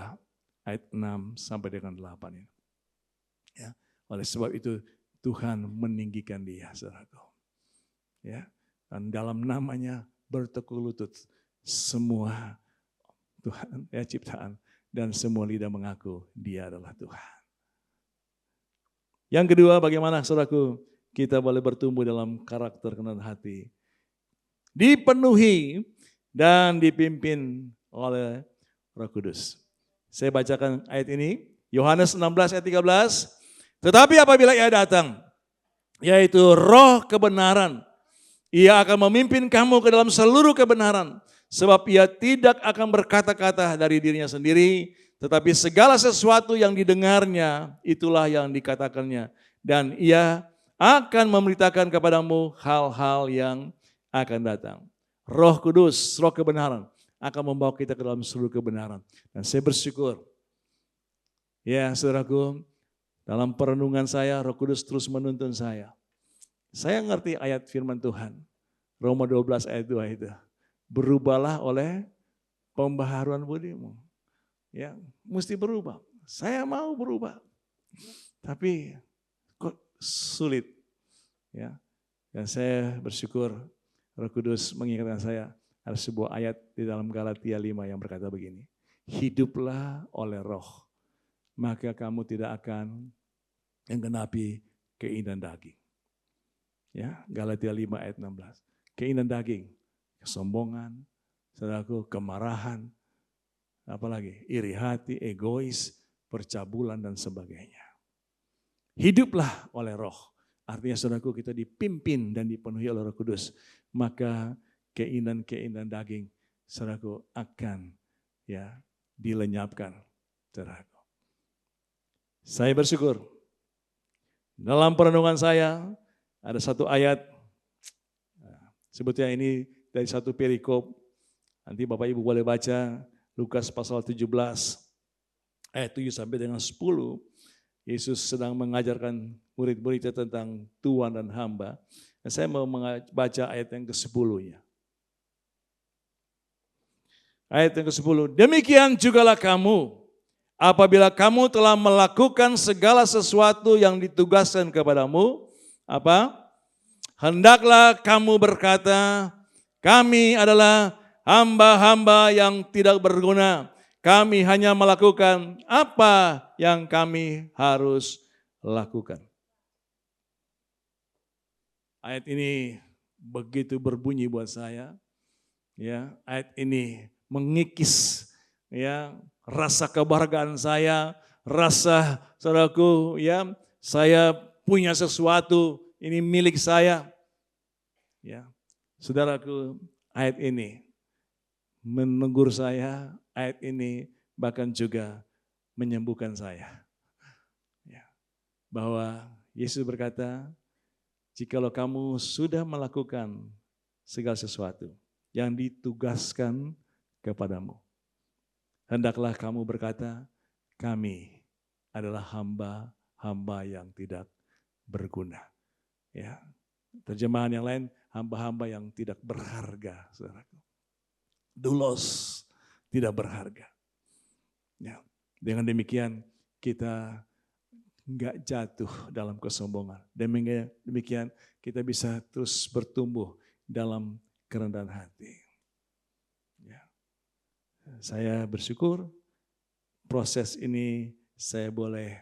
ayat 6 sampai dengan 8 ini. Ya, oleh sebab itu Tuhan meninggikan dia, saudaraku. Ya, dan dalam namanya bertekuk lutut semua Tuhan, ya ciptaan, dan semua lidah mengaku dia adalah Tuhan. Yang kedua, bagaimana saudaraku kita boleh bertumbuh dalam karakter kerendahan hati. Dipenuhi dan dipimpin oleh Roh Kudus. Saya bacakan ayat ini, Yohanes 16 ayat 13. Tetapi apabila ia datang, yaitu Roh kebenaran, ia akan memimpin kamu ke dalam seluruh kebenaran. Sebab ia tidak akan berkata-kata dari dirinya sendiri, tetapi segala sesuatu yang didengarnya, itulah yang dikatakannya. Dan ia akan memberitakan kepadamu hal-hal yang akan datang. Roh Kudus, Roh kebenaran akan membawa kita ke dalam seluruh kebenaran. Dan saya bersyukur, ya saudaraku, dalam perenungan saya, Roh Kudus terus menuntun saya. Saya ngerti ayat firman Tuhan, Roma 12 ayat 2 itu. Berubahlah oleh pembaharuan budimu. Ya, mesti berubah. Saya mau berubah. Tapi kok sulit. Ya. Dan saya bersyukur Roh Kudus mengingatkan saya ada sebuah ayat di dalam Galatia 5 yang berkata begini. Hiduplah oleh Roh, maka kamu tidak akan menggenapi keinginan daging. Ya, Galatia 5 ayat 16. Keinginan daging, kesombongan, saudaraku, kemarahan, apalagi iri hati, egois, percabulan dan sebagainya. Hiduplah oleh Roh. Artinya saudaraku kita dipimpin dan dipenuhi oleh Roh Kudus. Maka keinginan-keinginan daging saudaraku akan ya dilenyapkan. Saudaraku. Saya bersyukur. Dalam perenungan saya ada satu ayat. Sebutnya ini dari satu perikop. Nanti Bapak Ibu boleh baca Lukas pasal 17 ayat 7 sampai dengan 10. Yesus sedang mengajarkan murid-muridnya tentang tuan dan hamba. Dan saya mau baca ayat yang ke-10-nya. Ayat yang ke-10. Demikian jugalah kamu, apabila kamu telah melakukan segala sesuatu yang ditugaskan kepadamu, apa? Hendaklah kamu berkata, kami adalah hamba-hamba yang tidak berguna. Kami hanya melakukan apa yang kami harus lakukan. Ayat ini begitu berbunyi buat saya. Ya, ayat ini mengikis ya rasa kebahagiaan saya, rasa saudaraku ya, saya punya sesuatu, ini milik saya. Ya. Saudaraku, ayat ini menegur saya, ayat ini bahkan juga menyembuhkan saya. Ya. Bahwa Yesus berkata, jikalau kamu sudah melakukan segala sesuatu yang ditugaskan kepadamu, hendaklah kamu berkata, kami adalah hamba-hamba yang tidak berguna. Ya. Terjemahan yang lain, hamba-hamba yang tidak berharga, saudaraku. Doulos, tidak berharga. Ya. Dengan demikian kita enggak jatuh dalam kesombongan. Demikian kita bisa terus bertumbuh dalam kerendahan hati. Ya. Saya bersyukur proses ini saya boleh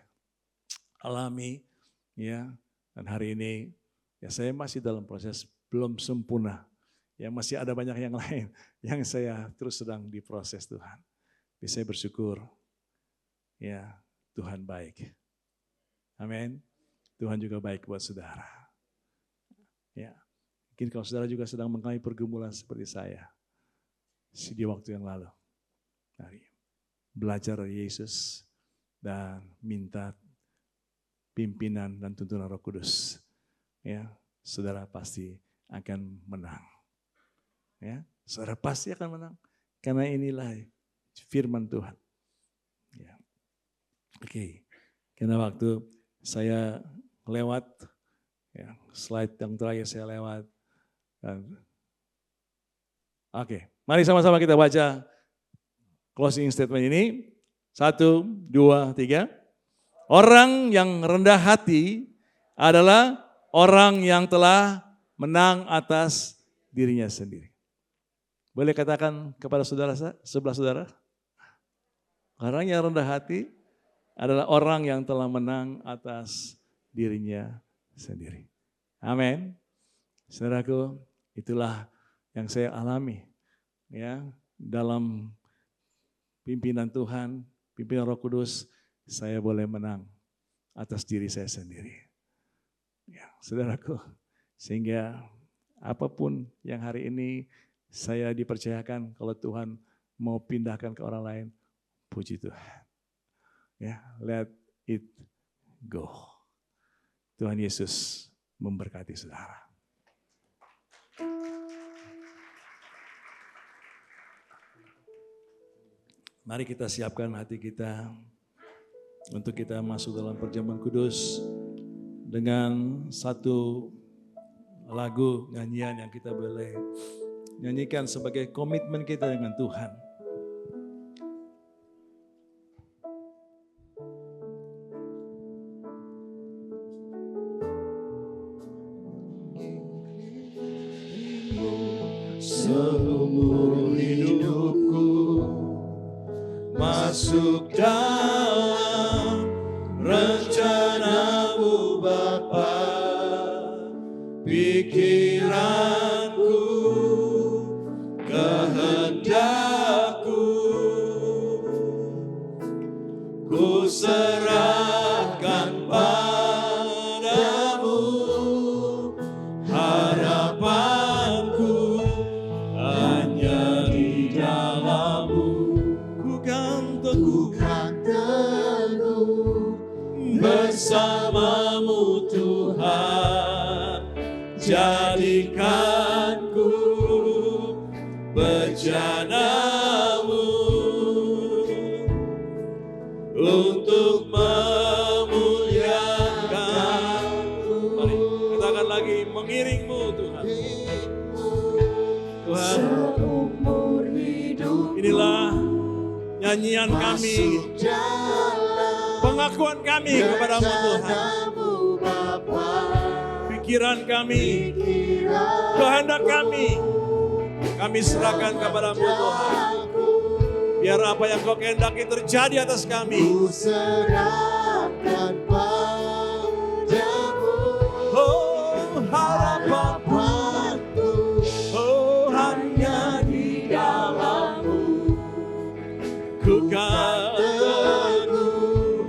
alami, ya. Dan hari ini ya saya masih dalam proses belum sempurna. Ya masih ada banyak yang lain yang saya terus sedang diproses Tuhan. Jadi saya bersyukur ya Tuhan baik. Amin. Tuhan juga baik buat saudara. Ya. Mungkin kalau saudara juga sedang mengalami pergumulan seperti saya di waktu yang lalu. Mari belajar dari Yesus dan minta pimpinan dan tuntunan Roh Kudus. Ya, saudara pasti akan menang. Ya, saudara pasti akan menang karena inilah firman Tuhan. Ya. Oke. Karena waktu saya lewat ya, slide yang terakhir saya lewat. Oke, mari sama-sama kita baca closing statement ini. 1, 2, 3. Orang yang rendah hati adalah orang yang telah menang atas dirinya sendiri. Boleh katakan kepada saudara sebelah saudara? Orang yang rendah hati adalah orang yang telah menang atas dirinya sendiri. Amin. Saudaraku, itulah yang saya alami ya dalam pimpinan Tuhan, pimpinan Roh Kudus, saya boleh menang atas diri saya sendiri. Ya, saudaraku, sehingga apapun yang hari ini saya dipercayakan, kalau Tuhan mau pindahkan ke orang lain, puji Tuhan. Ya, let it go. Tuhan Yesus memberkati saudara. Mari kita siapkan hati kita untuk kita masuk dalam perjamuan kudus dengan satu lagu nyanyian yang kita boleh nyanyikan sebagai komitmen kita dengan Tuhan. Seumur hidupku masuk dalam rencana-Mu Bapa, pikiranku, kehendakku, ku serahkan padamu, harapanku hanya di dalam-Mu. Ku kan teguh bersama-Mu Tuhan, jadikanku bejana-Mu untuk memuji mengiringmu Tuhan. Tuhan, seumur hidup inilah nyanyian kami, pengakuan kami kepadamu Tuhan. Pikiran kami, kehendak kami serahkan kepadamu Tuhan. Biar apa yang kau kehendaki terjadi atas kami. ku serahkan padamu. Oh, harapanku, oh hanya di dalam-Mu. Ku kan teguh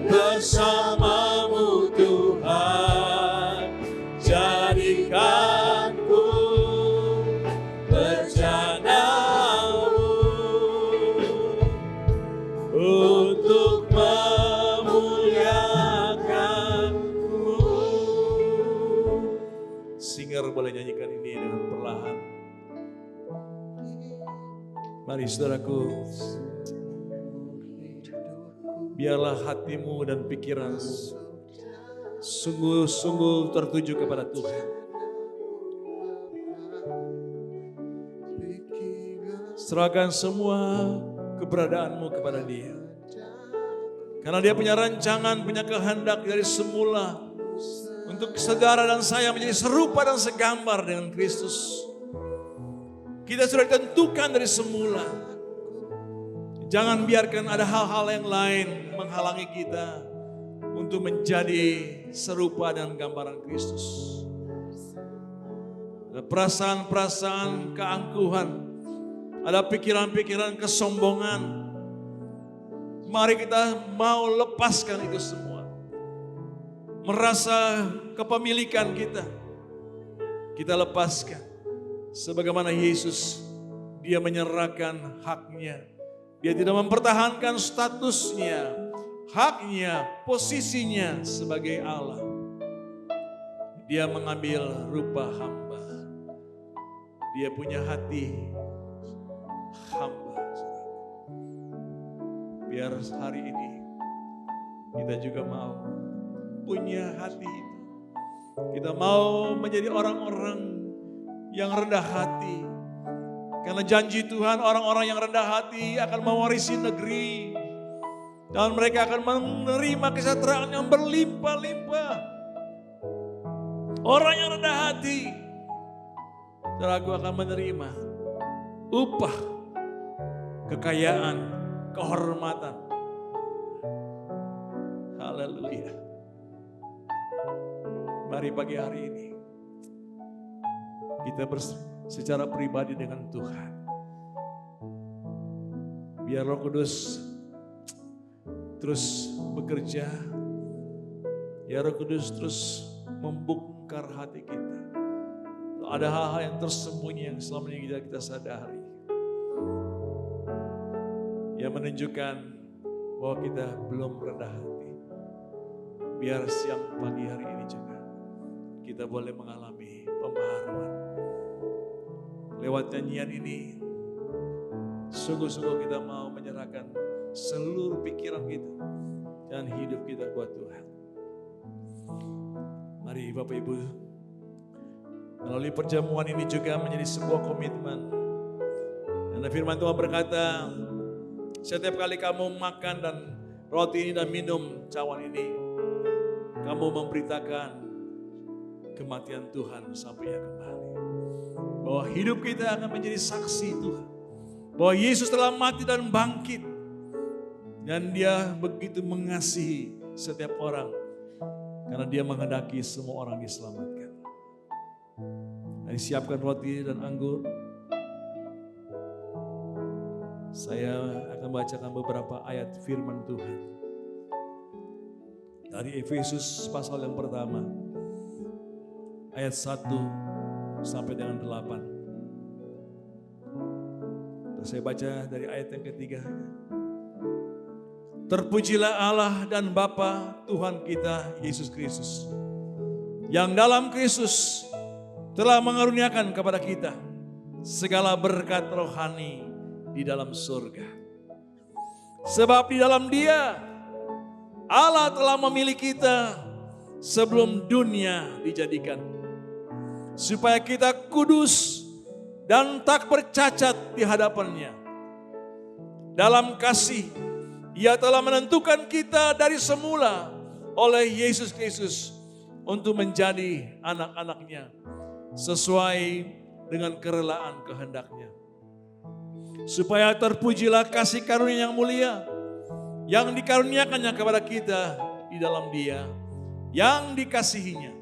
bersama-Mu Tuhan. Jadikanku berjanamu untuk memuliakan-Mu. Singer boleh nyanyikan ini dengan perlahan. Mari saudaraku, biarlah hatimu dan pikiranmu sungguh-sungguh tertuju kepada Tuhan. Serahkan semua keberadaanmu kepada Dia. Karena Dia punya rancangan, punya kehendak dari semula untuk saudara dan saya menjadi serupa dan segambar dengan Kristus. Kita sudah ditentukan dari semula. Jangan biarkan ada hal-hal yang lain menghalangi kita untuk menjadi serupa dengan gambaran Kristus. Ada perasaan-perasaan keangkuhan, ada pikiran-pikiran kesombongan. Mari kita mau lepaskan itu semua. Merasa kepemilikan kita lepaskan. Sebagaimana Yesus, Dia menyerahkan haknya. Dia tidak mempertahankan statusnya, haknya, posisinya sebagai Allah. Dia mengambil rupa hamba. Dia punya hati hamba. Biar hari ini kita juga mau punya hati itu. Kita mau menjadi orang-orang yang rendah hati. Karena janji Tuhan, orang-orang yang rendah hati akan mewarisi negeri. Dan mereka akan menerima kesejahteraan yang berlimpah-limpah. Orang yang rendah hati, saudaraku, akan menerima upah, kekayaan, kehormatan. Haleluya. Mari pagi hari ini kita secara pribadi dengan Tuhan. Biar Roh Kudus terus bekerja. Ya Roh Kudus terus membongkar hati kita. Ada hal-hal yang tersembunyi yang selama ini kita sadari. Yang menunjukkan bahwa kita belum rendah hati. Biar siang pagi hari ini juga kita boleh mengalami pembaharuan. Lewat nyanyian ini, sungguh-sungguh kita mau menyerahkan seluruh pikiran kita dan hidup kita buat Tuhan. Mari Bapak Ibu, melalui perjamuan ini juga menjadi sebuah komitmen. Karena firman Tuhan berkata, setiap kali kamu makan dan roti ini dan minum cawan ini, kamu memberitakan kematian Tuhan sampai Ia kembali. Bahwa hidup kita akan menjadi saksi Tuhan. Bahwa Yesus telah mati dan bangkit. Dan Dia begitu mengasihi setiap orang. Karena Dia menghendaki semua orang diselamatkan. Mari siapkan roti dan anggur. Saya akan bacakan beberapa ayat firman Tuhan. Dari Efesus pasal yang pertama. Ayat 1 sampai dengan 8. Saya baca dari ayat yang ketiga. Terpujilah Allah dan Bapa Tuhan kita Yesus Kristus, yang dalam Kristus telah mengaruniakan kepada kita segala berkat rohani di dalam surga. Sebab di dalam Dia Allah telah memilih kita sebelum dunia dijadikan. supaya kita kudus dan tak bercacat di hadapannya. Dalam kasih, Ia telah menentukan kita dari semula oleh Yesus Kristus untuk menjadi anak-anaknya sesuai dengan kerelaan kehendak-Nya. Supaya terpujilah kasih karunia yang mulia yang dikaruniakannya kepada kita di dalam Dia yang dikasihinya.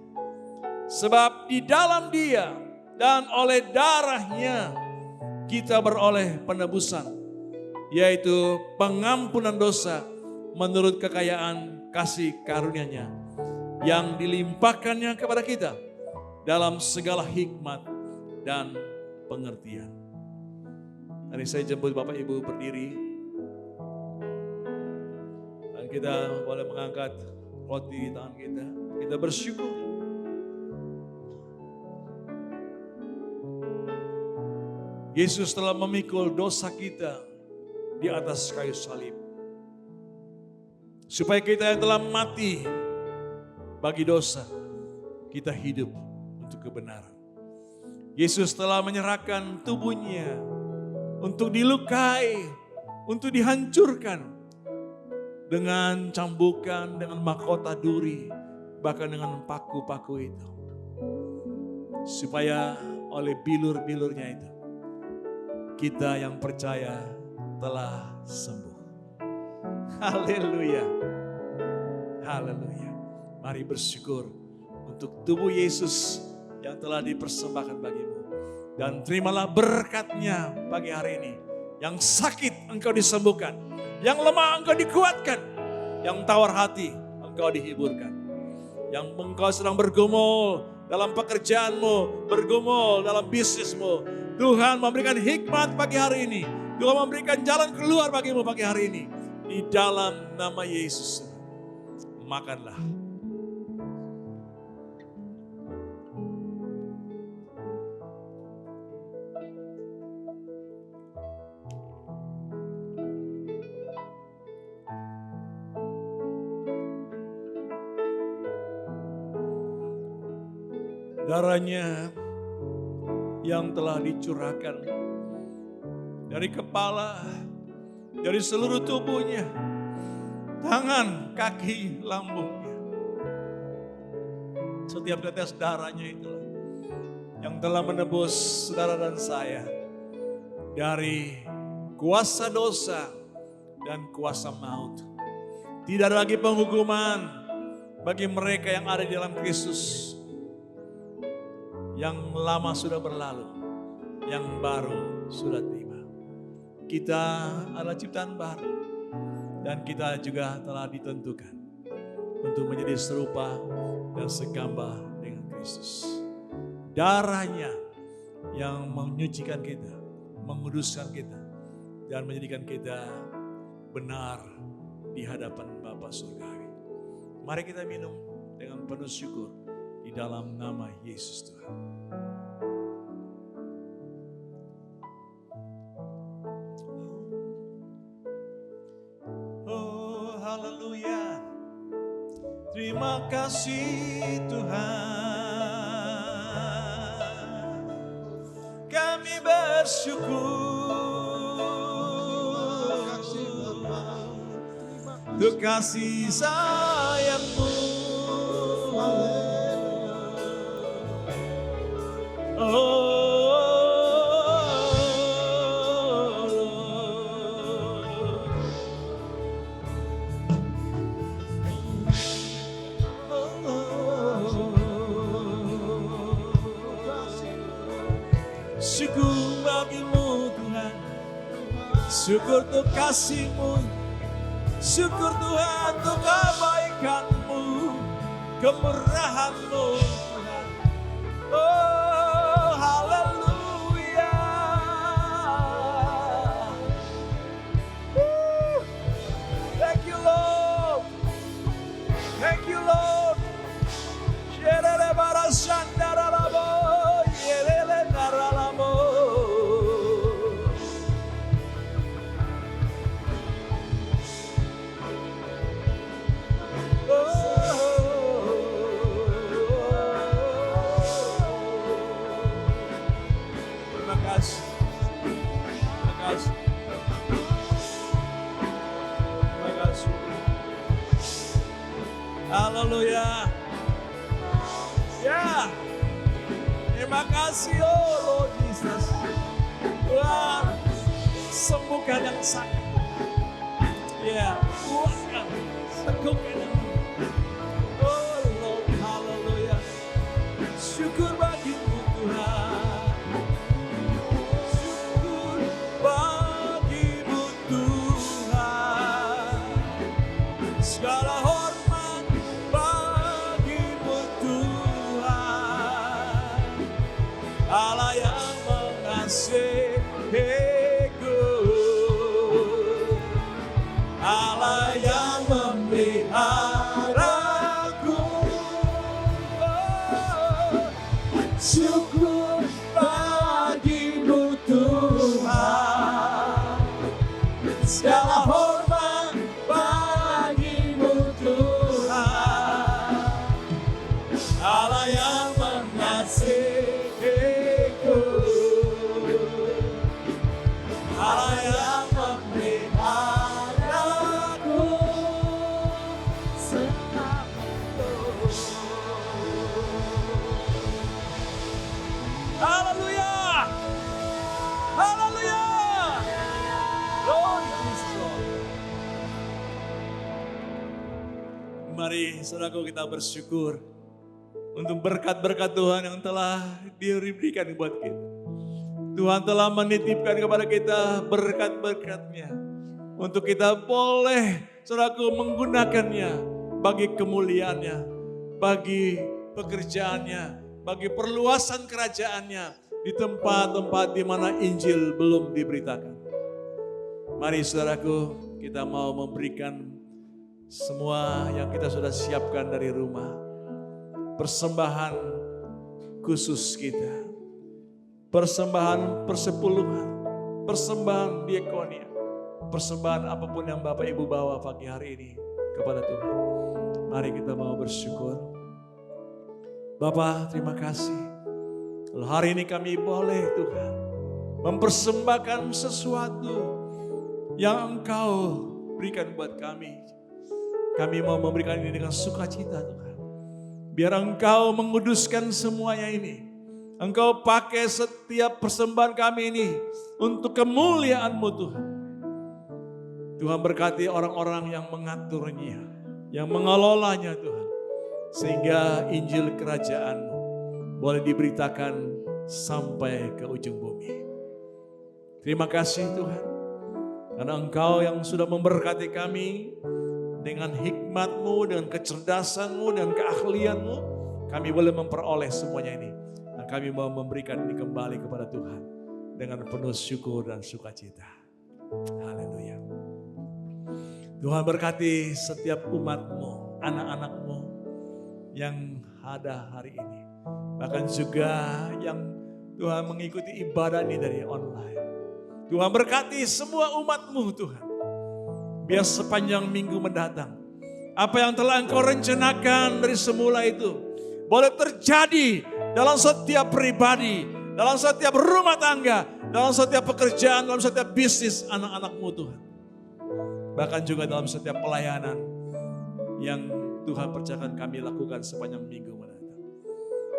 Sebab di dalam Dia dan oleh darah-Nya kita beroleh penebusan, yaitu pengampunan dosa menurut kekayaan kasih karunia-Nya yang dilimpahkannya kepada kita dalam segala hikmat dan pengertian. Hari saya jemput Bapak Ibu berdiri. Dan kita boleh mengangkat roti di tangan kita. Kita bersyukur. Yesus telah memikul dosa kita di atas kayu salib. Supaya kita yang telah mati bagi dosa, kita hidup untuk kebenaran. Yesus telah menyerahkan tubuhnya untuk dilukai, untuk dihancurkan dengan cambukan, dengan mahkota duri, bahkan dengan paku-paku itu. Supaya oleh bilur-bilurnya itu, kita yang percaya telah sembuh. Haleluya. Haleluya. Mari bersyukur untuk tubuh Yesus yang telah dipersembahkan bagimu. Dan terimalah berkat-Nya pagi hari ini. Yang sakit engkau disembuhkan. Yang lemah engkau dikuatkan. Yang tawar hati engkau dihiburkan. Yang engkau sedang bergumul dalam pekerjaanmu, bergumul dalam bisnismu. Tuhan memberikan hikmat pagi hari ini. Tuhan memberikan jalan keluar bagimu pagi hari ini. Di dalam nama Yesus. Makanlah. Darah-Nya yang telah dicurahkan dari kepala, dari seluruh tubuhnya, tangan, kaki, lambungnya. Setiap tetes darah-Nya itulah yang telah menebus saudara dan saya dari kuasa dosa dan kuasa maut. Tidak ada lagi penghukuman bagi mereka yang ada di dalam Kristus. Yang lama sudah berlalu, yang baru sudah tiba. Kita adalah ciptaan baru dan kita juga telah ditentukan untuk menjadi serupa dan segambar dengan Kristus. Darah-Nya yang menyucikan kita, menguduskan kita dan menjadikan kita benar di hadapan Bapa Surgawi. Mari kita minum dengan penuh syukur di dalam nama Yesus Tuhan. Oh, haleluya. Terima kasih Tuhan. Kami bersyukur untuk kasih sayang-Mu. Syukur bagi-Mu Tuhan, syukur untuk kasih-Mu, syukur Tuhan untuk kebaikan-Mu, kemurahan-Mu Tuhan. Oh haleluya. Thank you Lord, thank you Lord. Sherere barasandara labo, yerele naralamo. Oh kasih. Terima kasih. Haleluya. Ya. Terima kasih oh Lord Jesus. Tuhan, sembuhkan yang sakit. Ya, kuatkan, teguhkan yang oh Lord, haleluya. Syukur bagimu Tuhan. Syukur bagimu Tuhan. Segala hormat bagimu Tuhan. Allah yang mengasihiku. Allah yang memeliharaku. Oh, syukur bagimu Tuhan. Segala hormat bagimu Tuhan. Allah yang mengasihiku. Allah yang memeliharaku. Haleluya. Haleluya. Lord Jesus. Mari saudaraku kita bersyukur untuk berkat-berkat Tuhan yang telah diberikan buat kita. Tuhan telah menitipkan kepada kita berkat-berkat-Nya. Untuk kita boleh saudaraku menggunakannya bagi kemuliaan-Nya, bagi pekerjaannya, bagi perluasan kerajaan-Nya di tempat-tempat di mana Injil belum diberitakan. Mari saudaraku, kita mau memberikan semua yang kita sudah siapkan dari rumah. Persembahan khusus kita. Persembahan persepuluhan. Persembahan diakonia. Persembahan apapun yang Bapak Ibu bawa pagi hari ini kepada Tuhan. Mari kita mau bersyukur. Bapak, terima kasih. Kalau hari ini kami boleh Tuhan mempersembahkan sesuatu yang Engkau berikan buat kami. Kami mau memberikan ini dengan sukacita Tuhan. Biar Engkau menguduskan semuanya ini. Engkau pakai setiap persembahan kami ini untuk kemuliaan-Mu Tuhan. Tuhan berkati orang-orang yang mengaturnya, yang mengelolanya Tuhan. Sehingga Injil Kerajaan-Mu boleh diberitakan sampai ke ujung bumi. Terima kasih Tuhan. Karena Engkau yang sudah memberkati kami dengan hikmat-Mu, dengan kecerdasan-Mu, dengan keahlian-Mu. Kami boleh memperoleh semuanya ini. Dan kami mau memberikan ini kembali kepada Tuhan. Dengan penuh syukur dan sukacita. Haleluya. Tuhan berkati setiap umat-Mu, anak-anak-Mu yang ada hari ini. Bahkan juga yang Tuhan mengikuti ibadah ini dari online. Tuhan berkati semua umat-Mu Tuhan. Biar sepanjang minggu mendatang. Apa yang telah Engkau rencanakan dari semula itu. Boleh terjadi dalam setiap pribadi. Dalam setiap rumah tangga. Dalam setiap pekerjaan. Dalam setiap bisnis anak-anak-Mu Tuhan. Bahkan juga dalam setiap pelayanan. Yang Tuhan percayakan kami lakukan sepanjang minggu mendatang.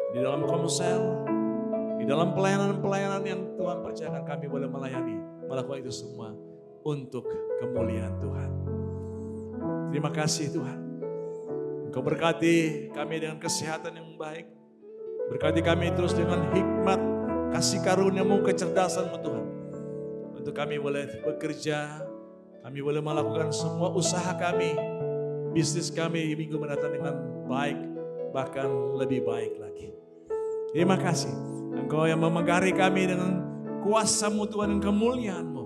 Di dalam komsel. Di dalam pelayanan-pelayanan yang Tuhan percayakan kami boleh melayani. Melakukan itu semua. Untuk kemuliaan Tuhan. Terima kasih Tuhan. Engkau berkati kami dengan kesehatan yang baik. Berkati kami terus dengan hikmat, kasih karunia-Mu, kecerdasan-Mu Tuhan. Untuk kami boleh bekerja, kami boleh melakukan semua usaha kami, bisnis kami minggu mendatang dengan baik, bahkan lebih baik lagi. Terima kasih. Engkau yang memegari kami dengan kuasa-Mu Tuhan dan kemuliaan-Mu.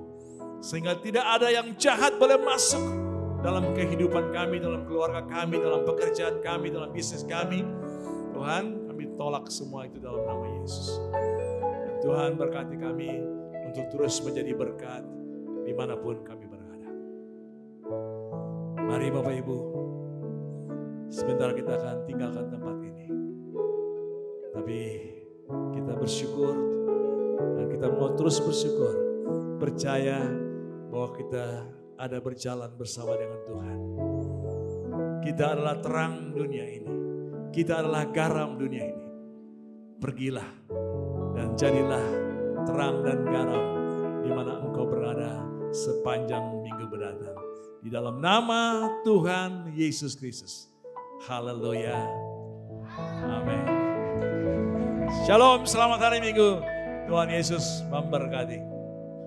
Sehingga tidak ada yang jahat boleh masuk dalam kehidupan kami, dalam keluarga kami, dalam pekerjaan kami, dalam bisnis kami. Tuhan, kami tolak semua itu dalam nama Yesus. Dan Tuhan berkati kami untuk terus menjadi berkat dimanapun kami berada. Mari Bapak Ibu, sebentar kita akan tinggalkan tempat ini. Tapi kita bersyukur dan kita mau terus bersyukur. percaya bahwa kita ada berjalan bersama dengan Tuhan. Kita adalah terang dunia ini. Kita adalah garam dunia ini. Pergilah dan jadilah terang dan garam di mana engkau berada sepanjang minggu mendatang. Di dalam nama Tuhan Yesus Kristus. Haleluya. Amin. Shalom, selamat hari Minggu. Tuhan Yesus memberkati.